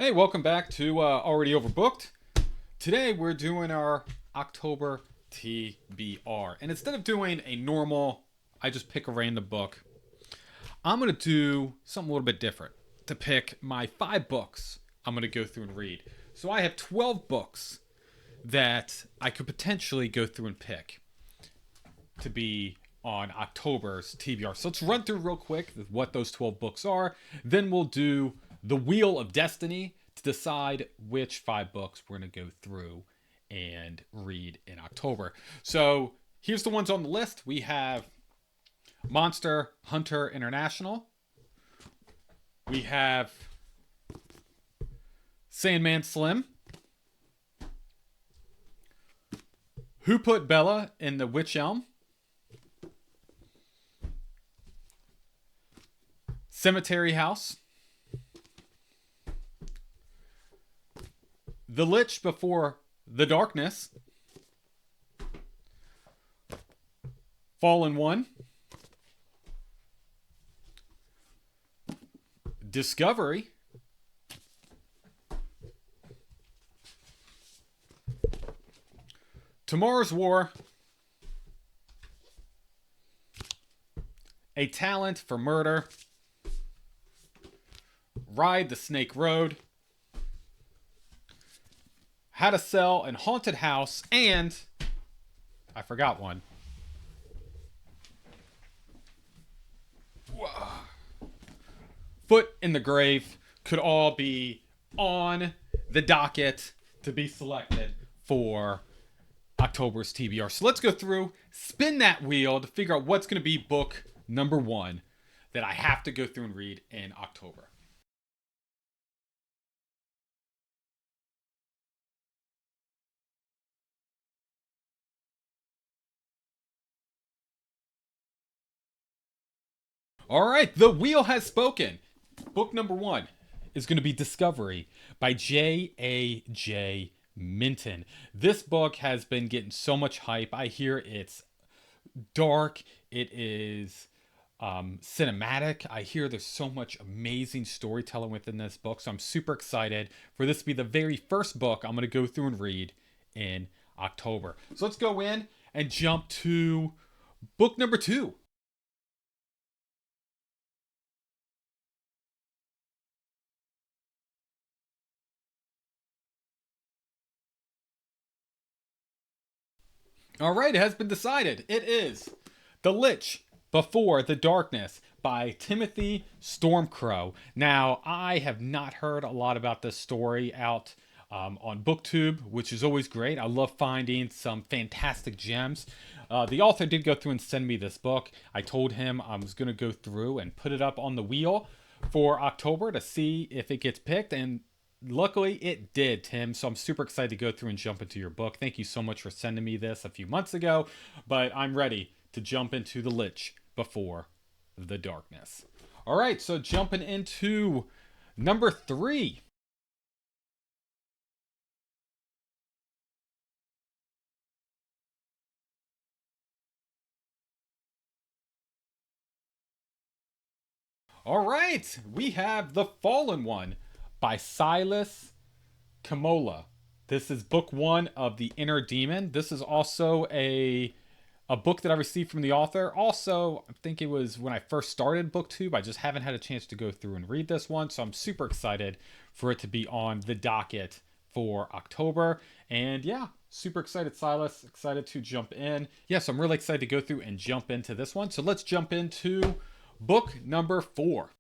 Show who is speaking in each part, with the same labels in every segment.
Speaker 1: Hey, welcome back to Already Overbooked. Today we're doing our October TBR. And instead of doing a normal, I just pick a random book, I'm going to do something a little bit different to pick my 5 books I'm going to go through and read. So I have 12 books that I could potentially go through and pick to be on October's TBR. So let's run through real quick what those 12 books are. Then we'll do the Wheel of Destiny to decide which 5 books we're going to go through and read in October. So here's the ones on the list. We have Monster Hunter International. We have Sandman Slim. Who Put Bella in the Witch Elm? Cemetery House. The Lich Before the Darkness. Fallen One. Discovery. Tomorrow's War. A Talent for Murder. Ride the Snake Road. How to Sell a Haunted House. And I forgot one. Foot in the Grave could all be on the docket to be selected for October's TBR. So let's go through, spin that wheel to figure out what's going to be book number 1 that I have to go through and read in October. All right, the wheel has spoken. Book number 1 is going to be Discovery by J.A.J. Minton. This book has been getting so much hype. I hear it's dark. It is cinematic. I hear there's so much amazing storytelling within this book. So I'm super excited for this to be the very first book I'm going to go through and read in October. So let's go in and jump to book number 2. All right, it has been decided. It is The Lich Before the Darkness by Timothy Stormcrow. Now, I have not heard a lot about this story out on BookTube, which is always great. I love finding some fantastic gems. The author did go through and send me this book. I told him I was going to go through and put it up on the wheel for October to see if it gets picked, and luckily it did, Tim. So I'm super excited to go through and jump into your book. Thank you so much for sending me this a few months ago, but I'm ready to jump into The Lich Before the Darkness. All right, so jumping into number 3. All right, we have The Fallen One by Silas Kamola. This is book 1 of The Inner Demon. This is also a book that I received from the author. Also, I think it was when I first started BookTube. I just haven't had a chance to go through and read this one, so I'm super excited for it to be on the docket for October. And yeah, super excited, Silas. Excited to jump in. Yeah, so I'm really excited to go through and jump into this one. So let's jump into book number 4.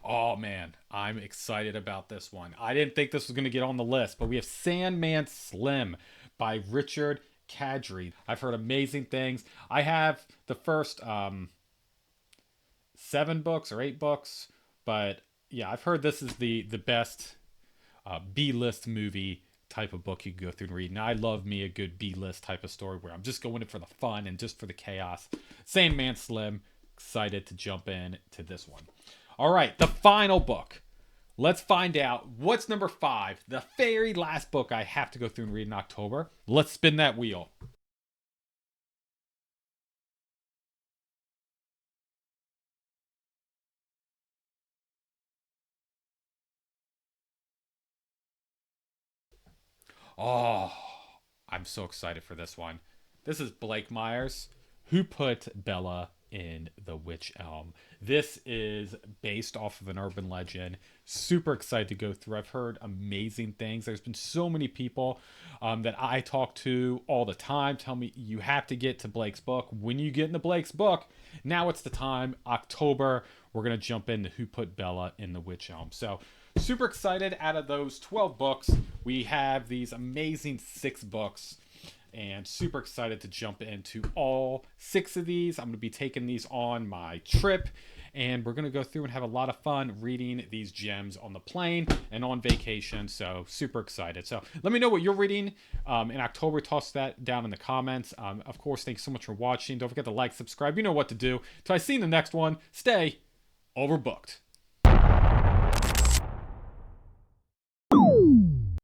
Speaker 1: Oh man, I'm excited about this one. I didn't think this was going to get on the list, but we have Sandman Slim by Richard Kadrey. I've heard amazing things. I have the first 7 books or 8 books, but yeah, I've heard this is the best B-list movie type of book you can go through and read. And I love me a good B-list type of story where I'm just going in for the fun and just for the chaos. Sandman Slim, excited to jump in to this one. All right, the final book Let's find out what's number 5, the very last book I have to go through and read in October. Let's spin that wheel. Oh, I'm so excited for this one. This is Blake Myers, Who Put Bella in the Witch Elm. This is based off of an urban legend. Super excited to go through. I've heard amazing things. There's been so many people that I talk to all the time tell me you have to get to Blake's book. When you get into Blake's book, now it's the time. October, we're going to jump into Who Put Bella in the Witch Elm. So super excited. Out of those 12 books, we have these amazing 6 books, and super excited to jump into all 6 of these. I'm going to be taking these on my trip, and we're going to go through and have a lot of fun reading these gems on the plane and on vacation. So super excited. So let me know what you're reading in October. Toss that down in the comments. Of course, thanks so much for watching. Don't forget to like, subscribe. You know what to do. Till I see you in the next one. Stay overbooked.